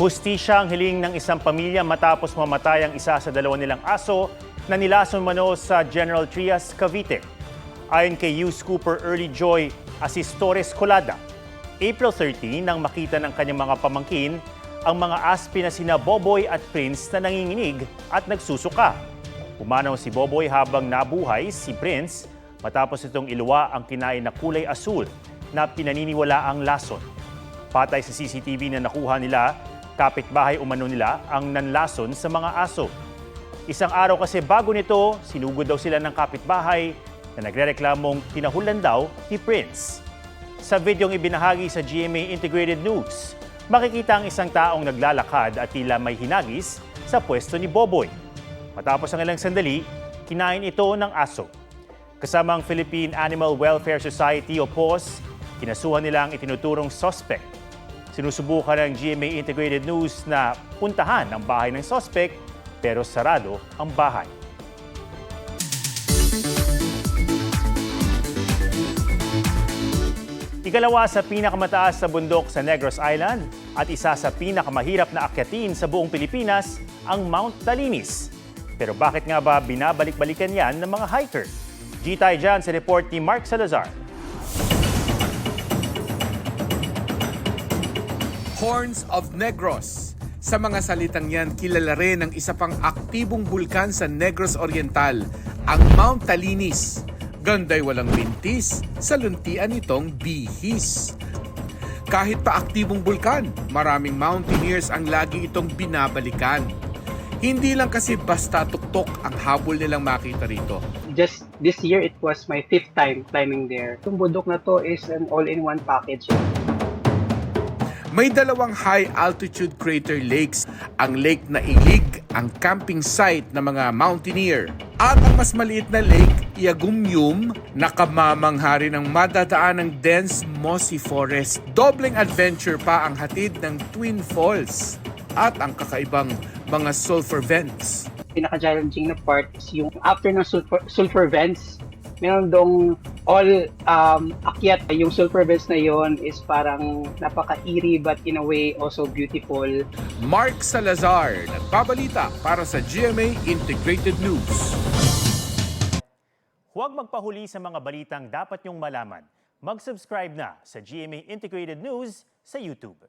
Hustisya ang hiling ng isang pamilya matapos mamatay ang isa sa dalawa nilang aso na nilason mano sa General Trias, Cavite. Ayon kay Youth Cooper Early Joy Asistores Colada, April 13 nang makita ng kanyang mga pamangkin ang mga aspi na sina Boboy at Prince na nanginginig at nagsusuka. Pumanaw si Boboy habang nabuhay si Prince matapos itong iluwa ang kinain na kulay asul na pinaniniwala ang lason. Patay sa CCTV na nakuha nila, kapitbahay umano nila ang nanlason sa mga aso. Isang araw kasi bago nito, sinugod daw sila ng kapitbahay na nagrereklamong tinahulan daw ni Prince. Sa videong ibinahagi sa GMA Integrated News, makikita ang isang taong naglalakad at tila may hinagis sa pwesto ni Boboy. Matapos ang ilang sandali, kinain ito ng aso. Kasama ang Philippine Animal Welfare Society o PAWS, kinasuhan nila ang itinuturong suspect. Sinusubukan ng GMA Integrated News na puntahan ang bahay ng suspect pero sarado ang bahay. Ikalawa sa pinakamataas sa bundok sa Negros Island at isa sa pinakamahirap na akyatin sa buong Pilipinas ang Mount Talinis. Pero bakit nga ba binabalik-balikan yan ng mga hiker? G-Tay dyan sa report ni Mark Salazar. Horns of Negros. Sa mga salitang yan, kilala rin ang isa pang aktibong bulkan sa Negros Oriental, ang Mount Talinis. Ganday walang bintis, sa luntian itong bihis. Kahit pa aktibong bulkan, maraming mountaineers ang lagi itong binabalikan. Hindi lang kasi basta tuktok ang habol nilang makita rito. Just this year, it was my 5th time climbing there. Itong bundok na to is an all-in-one package. May dalawang high-altitude crater lakes, ang Lake na Ilig, ang camping site ng mga mountaineer. At ang mas maliit na lake, Iagumyum, nakamamangha rin ng madadaan ng dense mossy forest. Dobleng adventure pa ang hatid ng Twin Falls at ang kakaibang mga sulfur vents. Pinaka-challenging na part is yung after ng sulfur vents, meron dong all akyat. Yung sulfur vents na yon is parang napaka-eerie but in a way also beautiful. Mark Salazar, nagbabalita para sa GMA Integrated News. Huwag magpahuli sa mga balitang dapat niyong malaman. Mag-subscribe na sa GMA Integrated News sa YouTube.